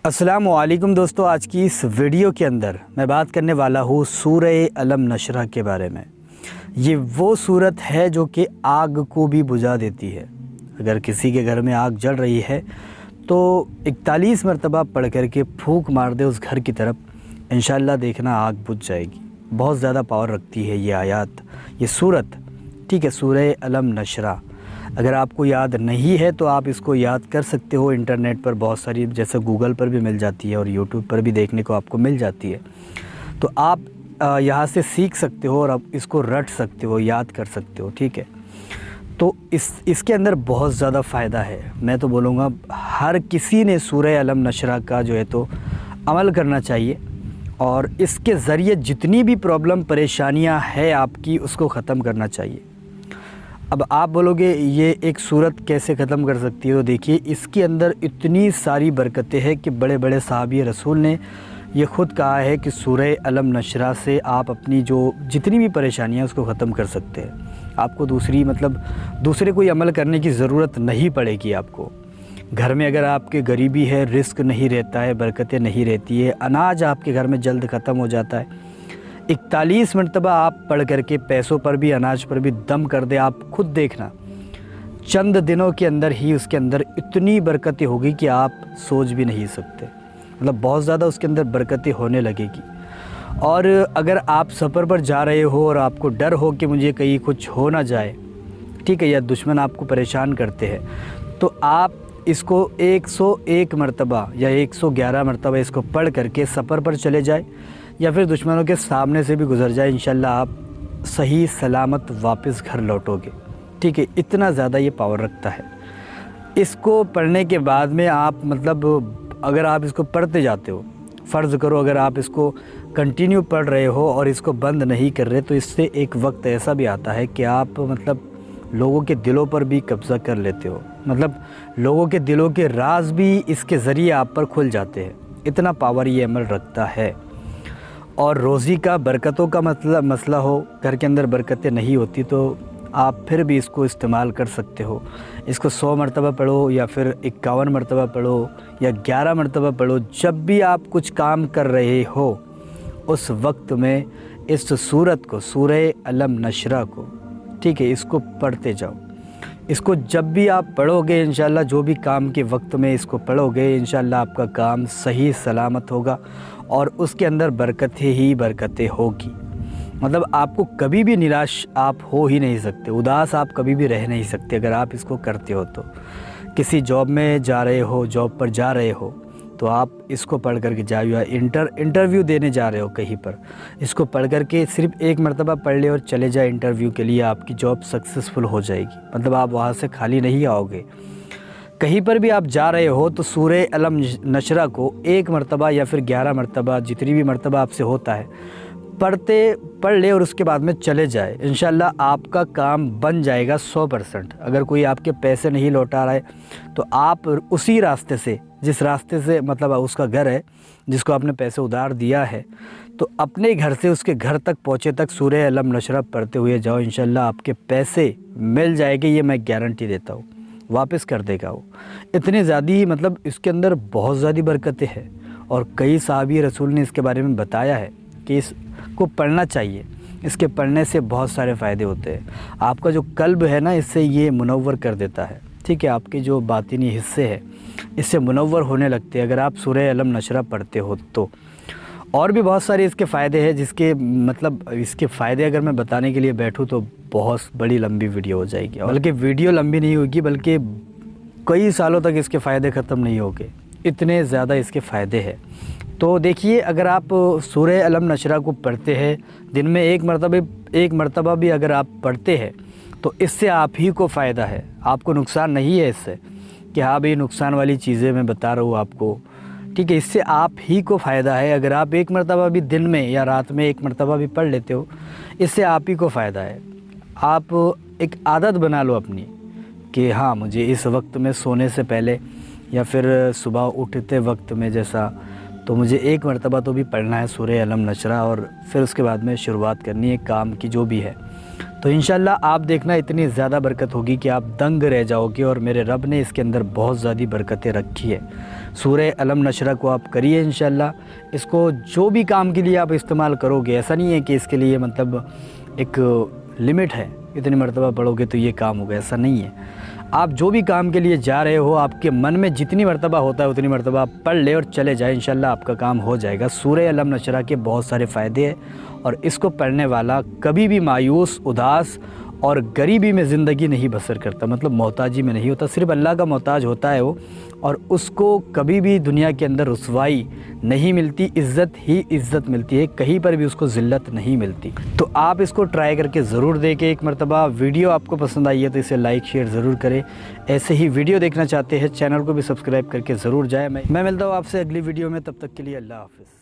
السلام علیکم دوستو، آج کی اس ویڈیو کے اندر میں بات کرنے والا ہوں سورہ الم نشرہ کے بارے میں۔ یہ وہ صورت ہے جو کہ آگ کو بھی بجھا دیتی ہے۔ اگر کسی کے گھر میں آگ جل رہی ہے تو 41 مرتبہ پڑھ کر کے پھونک مار دے اس گھر کی طرف، انشاءاللہ دیکھنا آگ بجھ جائے گی۔ بہت زیادہ پاور رکھتی ہے یہ آیات، یہ صورت، ٹھیک ہے، سورہ الم نشرہ۔ اگر آپ کو یاد نہیں ہے تو آپ اس کو یاد کر سکتے ہو، انٹرنیٹ پر بہت ساری، جیسے گوگل پر بھی مل جاتی ہے اور یوٹیوب پر بھی دیکھنے کو آپ کو مل جاتی ہے، تو آپ یہاں سے سیکھ سکتے ہو اور آپ اس کو رٹ سکتے ہو، یاد کر سکتے ہو، ٹھیک ہے۔ تو اس کے اندر بہت زیادہ فائدہ ہے۔ میں تو بولوں گا ہر کسی نے سورہ الم نشرہ کا جو ہے تو عمل کرنا چاہیے، اور اس کے ذریعے جتنی بھی پرابلم پریشانیاں ہے آپ کی، اس کو ختم کرنا چاہیے۔ اب آپ بولو گے یہ ایک صورت کیسے ختم کر سکتی ہے؟ تو دیکھیے، اس کے اندر اتنی ساری برکتیں ہیں کہ بڑے بڑے صحابی رسول نے یہ خود کہا ہے کہ سورہ الم نشرہ سے آپ اپنی جو جتنی بھی پریشانیاں اس کو ختم کر سکتے ہیں۔ آپ کو دوسرے کوئی عمل کرنے کی ضرورت نہیں پڑے گی۔ آپ کو گھر میں اگر آپ کے غریبی ہے، رزق نہیں رہتا ہے، برکتیں نہیں رہتی ہے، اناج آپ کے گھر میں جلد ختم ہو جاتا ہے، 41 مرتبہ آپ پڑھ کر کے پیسوں پر بھی، اناج پر بھی دم کر دے، آپ خود دیکھنا چند دنوں کے اندر ہی اس کے اندر اتنی برکتیں ہوگی کہ آپ سوچ بھی نہیں سکتے۔ مطلب بہت زیادہ اس کے اندر برکتیں ہونے لگے گی۔ اور اگر آپ سفر پر جا رہے ہو اور آپ کو ڈر ہو کہ مجھے کہیں کچھ ہو نہ جائے، ٹھیک ہے، یا دشمن آپ کو پریشان کرتے ہیں، تو آپ اس کو 101 مرتبہ یا 111 مرتبہ اس کو پڑھ کر کے سفر پر چلے جائیں، یا پھر دشمنوں کے سامنے سے بھی گزر جائے، انشاءاللہ آپ صحیح سلامت واپس گھر لوٹو گے، ٹھیک ہے۔ اتنا زیادہ یہ پاور رکھتا ہے۔ اس کو پڑھنے کے بعد میں آپ اگر آپ اس کو پڑھتے جاتے ہو، فرض کرو اگر آپ اس کو کنٹینیو پڑھ رہے ہو اور اس کو بند نہیں کر رہے، تو اس سے ایک وقت ایسا بھی آتا ہے کہ آپ لوگوں کے دلوں پر بھی قبضہ کر لیتے ہو، لوگوں کے دلوں کے راز بھی اس کے ذریعے آپ پر کھل جاتے ہیں۔ اتنا پاور یہ عمل رکھتا ہے۔ اور روزی کا، برکتوں کا مسئلہ ہو، گھر کے اندر برکتیں نہیں ہوتی، تو آپ پھر بھی اس کو استعمال کر سکتے ہو۔ اس کو 100 مرتبہ پڑھو، یا پھر 51 مرتبہ پڑھو، یا 11 مرتبہ پڑھو۔ جب بھی آپ کچھ کام کر رہے ہو اس وقت میں اس صورت کو، سورہ الم نشرہ کو، ٹھیک ہے، اس کو پڑھتے جاؤ۔ اس کو جب بھی آپ پڑھو گے، انشاءاللہ جو بھی کام کے وقت میں اس کو پڑھو گے، انشاءاللہ آپ کا کام صحیح سلامت ہوگا، اور اس کے اندر برکتیں ہی برکتیں ہوگی۔ آپ کو کبھی بھی نراش آپ ہو ہی نہیں سکتے، اداس آپ کبھی بھی رہ نہیں سکتے اگر آپ اس کو کرتے ہو تو۔ کسی جاب میں جا رہے ہو، جاب پر جا رہے ہو، تو آپ اس کو پڑھ کر کے جاؤ، یا انٹرویو دینے جا رہے ہو کہیں پر، اس کو پڑھ کر کے صرف 1 مرتبہ پڑھ لے اور چلے جائے انٹرویو کے لیے، آپ کی جاب سکسیسفل ہو جائے گی۔ آپ وہاں سے خالی نہیں آؤ گے۔ کہیں پر بھی آپ جا رہے ہو تو سورہ الم نشرہ کو 1 مرتبہ یا پھر 11 مرتبہ، جتنی بھی مرتبہ آپ سے ہوتا ہے، پڑھ لے اور اس کے بعد میں چلے جائے۔ انشاءاللہ آپ کا کام بن جائے گا 100%۔ اگر کوئی آپ کے پیسے نہیں لوٹا رہا ہے تو آپ اسی راستے سے، جس راستے سے اس کا گھر ہے، جس کو آپ نے پیسے ادھار دیا ہے، تو اپنے گھر سے اس کے گھر تک پہنچے تک سورہ الم نشرہ پڑھتے ہوئے جاؤ، انشاءاللہ آپ کے پیسے مل جائے گے، یہ میں گارنٹی دیتا ہوں، واپس کر دے گا وہ۔ اتنے زیادہ ہی اس کے اندر بہت زیادہ برکتیں ہیں، اور کئی صحابی رسول نے اس کے بارے میں بتایا ہے کہ اس کو پڑھنا چاہیے۔ اس کے پڑھنے سے بہت سارے فائدے ہوتے ہیں۔ آپ کا جو قلب ہے نا، اس سے یہ منور کر دیتا ہے، ٹھیک ہے، آپ کے جو باطنی حصے ہیں اس سے منور ہونے لگتے ہیں اگر آپ سورہ الم نشرہ پڑھتے ہو تو۔ اور بھی بہت سارے اس کے فائدے ہیں، جس کے اس کے فائدے اگر میں بتانے کے لیے بیٹھوں تو بہت بڑی لمبی ویڈیو ہو جائے گی، بلکہ ویڈیو لمبی نہیں ہوگی، بلکہ کئی سالوں تک اس کے فائدے ختم نہیں ہوگے، اتنے زیادہ اس کے فائدے ہیں۔ تو دیکھیے، اگر آپ سورہ الم نشرہ کو پڑھتے ہیں، دن میں 1 مرتبہ بھی اگر آپ پڑھتے ہیں، تو اس سے آپ ہی کو فائدہ ہے، آپ کو نقصان نہیں ہے اس سے کہ ہاں بھئی نقصان والی چیزیں میں بتا رہا ہوں آپ کو، ٹھیک ہے۔ اس سے آپ ہی کو فائدہ ہے۔ اگر آپ 1 مرتبہ بھی دن میں یا رات میں 1 مرتبہ بھی پڑھ لیتے ہو، اس سے آپ ہی کو فائدہ ہے۔ آپ ایک عادت بنا لو اپنی کہ ہاں مجھے اس وقت میں سونے سے پہلے یا پھر صبح اٹھتے وقت میں، جیسا تو تو مجھے ایک مرتبہ تو بھی پڑھنا ہے سورہ علم نشرہ، اور پھر اس کے بعد میں شروعات کرنی ہے کام کی جو بھی ہے۔ تو انشاءاللہ آپ دیکھنا اتنی زیادہ برکت ہوگی کہ آپ دنگ رہ جاؤ گے، اور میرے رب نے اس کے اندر بہت زیادہ برکتیں رکھی ہے۔ سورہ علم نشرہ کو آپ کریے انشاءاللہ، اس کو جو بھی کام کے لیے آپ استعمال کرو گے، ایسا نہیں ہے کہ اس کے لیے مطلب ایک لمٹ ہے اتنی مرتبہ پڑھو گے تو یہ کام ہوگا، ایسا نہیں ہے۔ آپ جو بھی کام کے لیے جا رہے ہو، آپ کے من میں جتنی مرتبہ ہوتا ہے اتنی مرتبہ آپ پڑھ لے اور چلے جائیں، انشاءاللہ آپ کا کام ہو جائے گا۔ سورہ علم نشرہ کے بہت سارے فائدے ہیں، اور اس کو پڑھنے والا کبھی بھی مایوس، اداس اور غریبی میں زندگی نہیں بسر کرتا، مطلب محتاجی میں نہیں ہوتا، صرف اللہ کا محتاج ہوتا ہے وہ، اور اس کو کبھی بھی دنیا کے اندر رسوائی نہیں ملتی، عزت ہی عزت ملتی ہے، کہیں پر بھی اس کو ذلت نہیں ملتی۔ تو آپ اس کو ٹرائی کر کے ضرور دیکھیں ایک مرتبہ۔ ویڈیو آپ کو پسند آئی ہے تو اسے لائک شیئر ضرور کریں، ایسے ہی ویڈیو دیکھنا چاہتے ہیں چینل کو بھی سبسکرائب کر کے ضرور جائیں۔ میں ملتا ہوں آپ سے اگلی ویڈیو میں، تب تک کے لیے اللہ حافظ۔